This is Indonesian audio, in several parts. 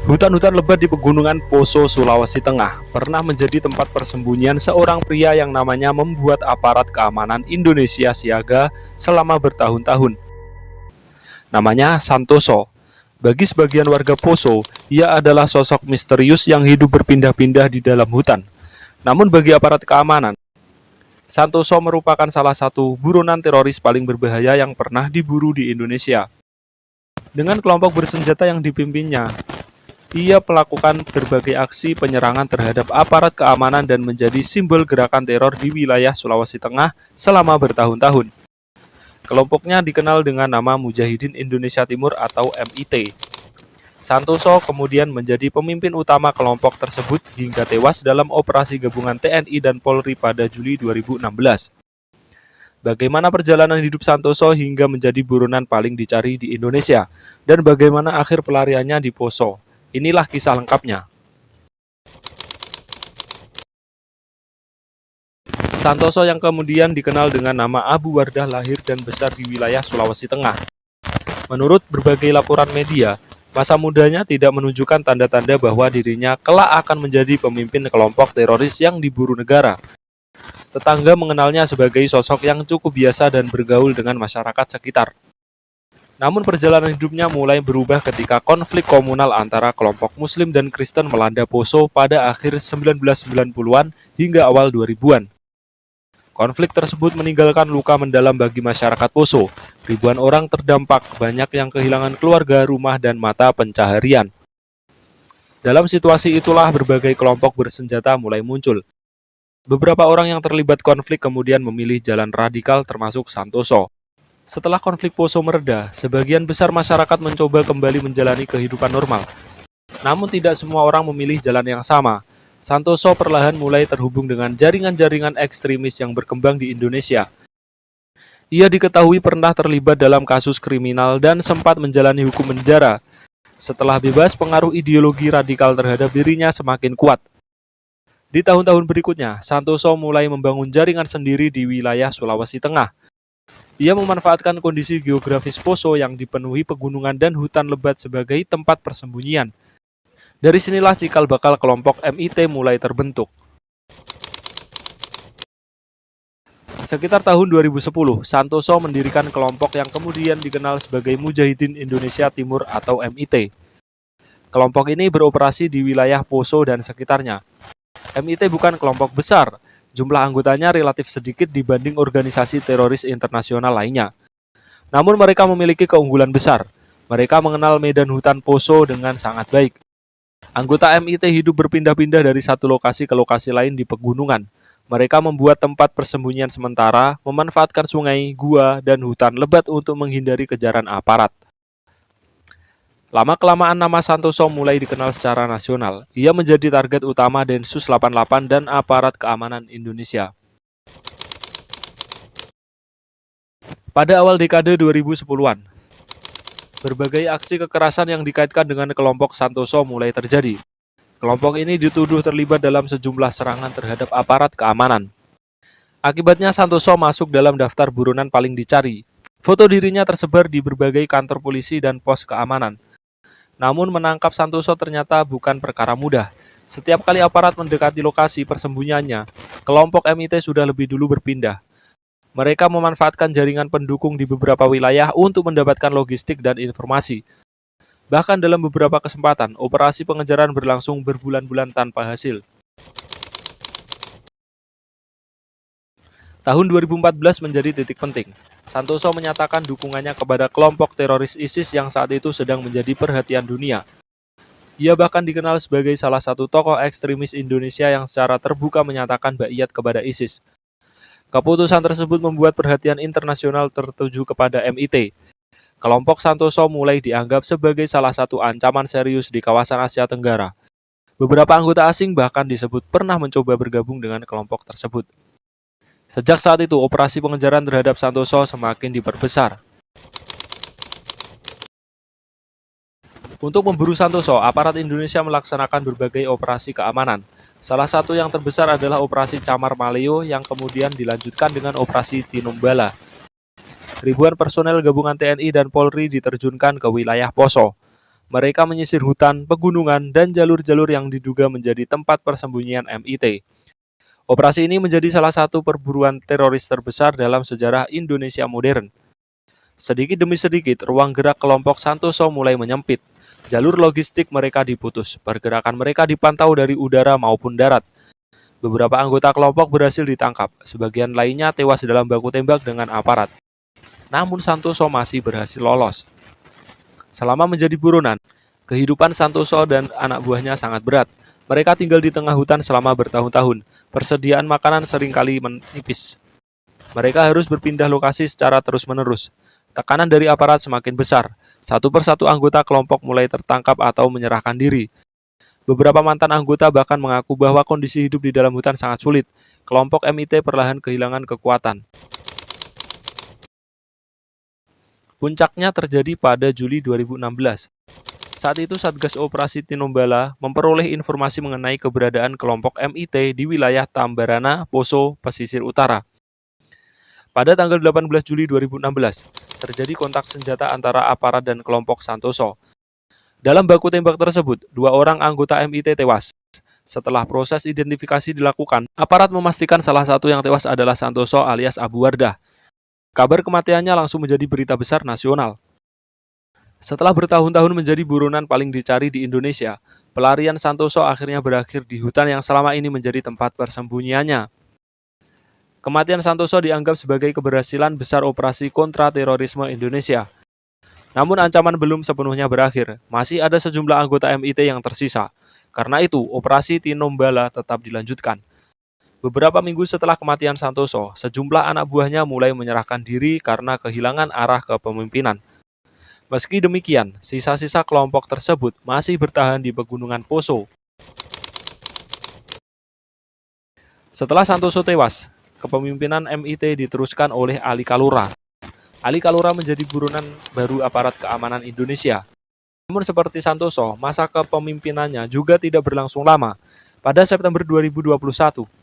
Hutan-hutan lebat di pegunungan Poso, Sulawesi Tengah pernah menjadi tempat persembunyian seorang pria yang namanya membuat aparat keamanan Indonesia siaga selama bertahun-tahun. Namanya Santoso. Bagi sebagian warga Poso, ia adalah sosok misterius yang hidup berpindah-pindah di dalam hutan. Namun bagi aparat keamanan, Santoso merupakan salah satu buronan teroris paling berbahaya yang pernah diburu di Indonesia. Dengan kelompok bersenjata yang dipimpinnya, ia melakukan berbagai aksi penyerangan terhadap aparat keamanan dan menjadi simbol gerakan teror di wilayah Sulawesi Tengah selama bertahun-tahun. Kelompoknya dikenal dengan nama Mujahidin Indonesia Timur atau MIT. Santoso kemudian menjadi pemimpin utama kelompok tersebut hingga tewas dalam operasi gabungan TNI dan Polri pada Juli 2016. Bagaimana perjalanan hidup Santoso hingga menjadi buronan paling dicari di Indonesia, dan bagaimana akhir pelariannya di Poso? Inilah kisah lengkapnya. Santoso yang kemudian dikenal dengan nama Abu Wardah lahir dan besar di wilayah Sulawesi Tengah. Menurut berbagai laporan media, masa mudanya tidak menunjukkan tanda-tanda bahwa dirinya kelak akan menjadi pemimpin kelompok teroris yang diburu negara. Tetangga mengenalnya sebagai sosok yang cukup biasa dan bergaul dengan masyarakat sekitar. Namun perjalanan hidupnya mulai berubah ketika konflik komunal antara kelompok Muslim dan Kristen melanda Poso pada akhir 1990-an hingga awal 2000-an. Konflik tersebut meninggalkan luka mendalam bagi masyarakat Poso. Ribuan orang terdampak, banyak yang kehilangan keluarga, rumah, dan mata pencaharian. Dalam situasi itulah berbagai kelompok bersenjata mulai muncul. Beberapa orang yang terlibat konflik kemudian memilih jalan radikal termasuk Santoso. Setelah konflik Poso mereda, sebagian besar masyarakat mencoba kembali menjalani kehidupan normal. Namun tidak semua orang memilih jalan yang sama. Santoso perlahan mulai terhubung dengan jaringan-jaringan ekstremis yang berkembang di Indonesia. Ia diketahui pernah terlibat dalam kasus kriminal dan sempat menjalani hukum penjara. Setelah bebas, pengaruh ideologi radikal terhadap dirinya semakin kuat. Di tahun-tahun berikutnya, Santoso mulai membangun jaringan sendiri di wilayah Sulawesi Tengah. Ia memanfaatkan kondisi geografis Poso yang dipenuhi pegunungan dan hutan lebat sebagai tempat persembunyian. Dari sinilah cikal bakal kelompok MIT mulai terbentuk. Sekitar tahun 2010, Santoso mendirikan kelompok yang kemudian dikenal sebagai Mujahidin Indonesia Timur atau MIT. Kelompok ini beroperasi di wilayah Poso dan sekitarnya. MIT bukan kelompok besar, jumlah anggotanya relatif sedikit dibanding organisasi teroris internasional lainnya. Namun mereka memiliki keunggulan besar. Mereka mengenal medan hutan Poso dengan sangat baik. Anggota MIT hidup berpindah-pindah dari satu lokasi ke lokasi lain di pegunungan. Mereka membuat tempat persembunyian sementara, memanfaatkan sungai, gua, dan hutan lebat untuk menghindari kejaran aparat. Lama-kelamaan nama Santoso mulai dikenal secara nasional. Ia menjadi target utama Densus 88 dan aparat keamanan Indonesia. Pada awal dekade 2010-an, berbagai aksi kekerasan yang dikaitkan dengan kelompok Santoso mulai terjadi. Kelompok ini dituduh terlibat dalam sejumlah serangan terhadap aparat keamanan. Akibatnya Santoso masuk dalam daftar buronan paling dicari. Foto dirinya tersebar di berbagai kantor polisi dan pos keamanan. Namun menangkap Santoso ternyata bukan perkara mudah. Setiap kali aparat mendekati lokasi persembunyiannya, kelompok MIT sudah lebih dulu berpindah. Mereka memanfaatkan jaringan pendukung di beberapa wilayah untuk mendapatkan logistik dan informasi. Bahkan dalam beberapa kesempatan, operasi pengejaran berlangsung berbulan-bulan tanpa hasil. Tahun 2014 menjadi titik penting. Santoso menyatakan dukungannya kepada kelompok teroris ISIS yang saat itu sedang menjadi perhatian dunia. Ia bahkan dikenal sebagai salah satu tokoh ekstremis Indonesia yang secara terbuka menyatakan baiat kepada ISIS. Keputusan tersebut membuat perhatian internasional tertuju kepada MIT. Kelompok Santoso mulai dianggap sebagai salah satu ancaman serius di kawasan Asia Tenggara. Beberapa anggota asing bahkan disebut pernah mencoba bergabung dengan kelompok tersebut. Sejak saat itu, operasi pengejaran terhadap Santoso semakin diperbesar. Untuk memburu Santoso, aparat Indonesia melaksanakan berbagai operasi keamanan. Salah satu yang terbesar adalah Operasi Camar Maleo yang kemudian dilanjutkan dengan Operasi Tinombala. Ribuan personel gabungan TNI dan Polri diterjunkan ke wilayah Poso. Mereka menyisir hutan, pegunungan, dan jalur-jalur yang diduga menjadi tempat persembunyian MIT. Operasi ini menjadi salah satu perburuan teroris terbesar dalam sejarah Indonesia modern. Sedikit demi sedikit, ruang gerak kelompok Santoso mulai menyempit. Jalur logistik mereka diputus, pergerakan mereka dipantau dari udara maupun darat. Beberapa anggota kelompok berhasil ditangkap, sebagian lainnya tewas dalam baku tembak dengan aparat. Namun Santoso masih berhasil lolos. Selama menjadi buronan, kehidupan Santoso dan anak buahnya sangat berat. Mereka tinggal di tengah hutan selama bertahun-tahun. Persediaan makanan seringkali menipis. Mereka harus berpindah lokasi secara terus-menerus. Tekanan dari aparat semakin besar. Satu persatu anggota kelompok mulai tertangkap atau menyerahkan diri. Beberapa mantan anggota bahkan mengaku bahwa kondisi hidup di dalam hutan sangat sulit. Kelompok MIT perlahan kehilangan kekuatan. Puncaknya terjadi pada Juli 2016. Saat itu Satgas Operasi Tinombala memperoleh informasi mengenai keberadaan kelompok MIT di wilayah Tambarana, Poso, pesisir utara. Pada tanggal 18 Juli 2016, terjadi kontak senjata antara aparat dan kelompok Santoso. Dalam baku tembak tersebut, 2 orang anggota MIT tewas. Setelah proses identifikasi dilakukan, aparat memastikan salah satu yang tewas adalah Santoso alias Abu Wardah. Kabar kematiannya langsung menjadi berita besar nasional. Setelah bertahun-tahun menjadi buronan paling dicari di Indonesia, pelarian Santoso akhirnya berakhir di hutan yang selama ini menjadi tempat persembunyiannya. Kematian Santoso dianggap sebagai keberhasilan besar operasi kontra-terorisme Indonesia. Namun ancaman belum sepenuhnya berakhir, masih ada sejumlah anggota MIT yang tersisa. Karena itu, operasi Tinombala tetap dilanjutkan. Beberapa minggu setelah kematian Santoso, sejumlah anak buahnya mulai menyerahkan diri karena kehilangan arah kepemimpinan. Meski demikian, sisa-sisa kelompok tersebut masih bertahan di pegunungan Poso. Setelah Santoso tewas, kepemimpinan MIT diteruskan oleh Ali Kalora. Ali Kalora menjadi buronan baru aparat keamanan Indonesia. Namun seperti Santoso, masa kepemimpinannya juga tidak berlangsung lama. Pada September 2021,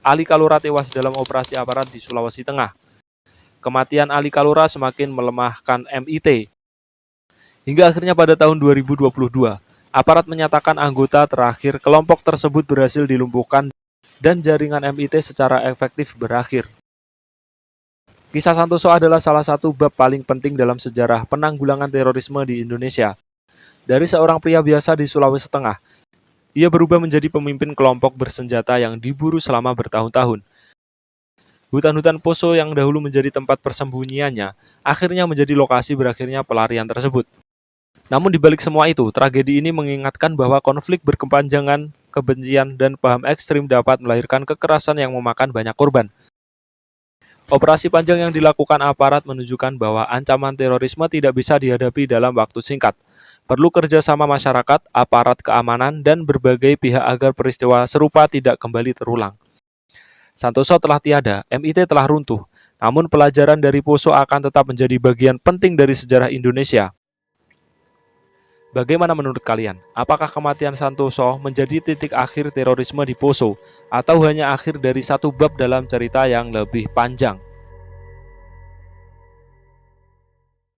Ali Kalora tewas dalam operasi aparat di Sulawesi Tengah. Kematian Ali Kalora semakin melemahkan MIT. Hingga akhirnya pada tahun 2022, aparat menyatakan anggota terakhir kelompok tersebut berhasil dilumpuhkan dan jaringan MIT secara efektif berakhir. Kisah Santoso adalah salah satu bab paling penting dalam sejarah penanggulangan terorisme di Indonesia. Dari seorang pria biasa di Sulawesi Tengah, ia berubah menjadi pemimpin kelompok bersenjata yang diburu selama bertahun-tahun. Hutan-hutan Poso yang dahulu menjadi tempat persembunyiannya, akhirnya menjadi lokasi berakhirnya pelarian tersebut. Namun di balik semua itu, tragedi ini mengingatkan bahwa konflik berkepanjangan, kebencian, dan paham ekstrim dapat melahirkan kekerasan yang memakan banyak korban. Operasi panjang yang dilakukan aparat menunjukkan bahwa ancaman terorisme tidak bisa dihadapi dalam waktu singkat. Perlu kerjasama masyarakat, aparat keamanan, dan berbagai pihak agar peristiwa serupa tidak kembali terulang. Santoso telah tiada, MIT telah runtuh, namun pelajaran dari Poso akan tetap menjadi bagian penting dari sejarah Indonesia. Bagaimana menurut kalian? Apakah kematian Santoso menjadi titik akhir terorisme di Poso, atau hanya akhir dari satu bab dalam cerita yang lebih panjang?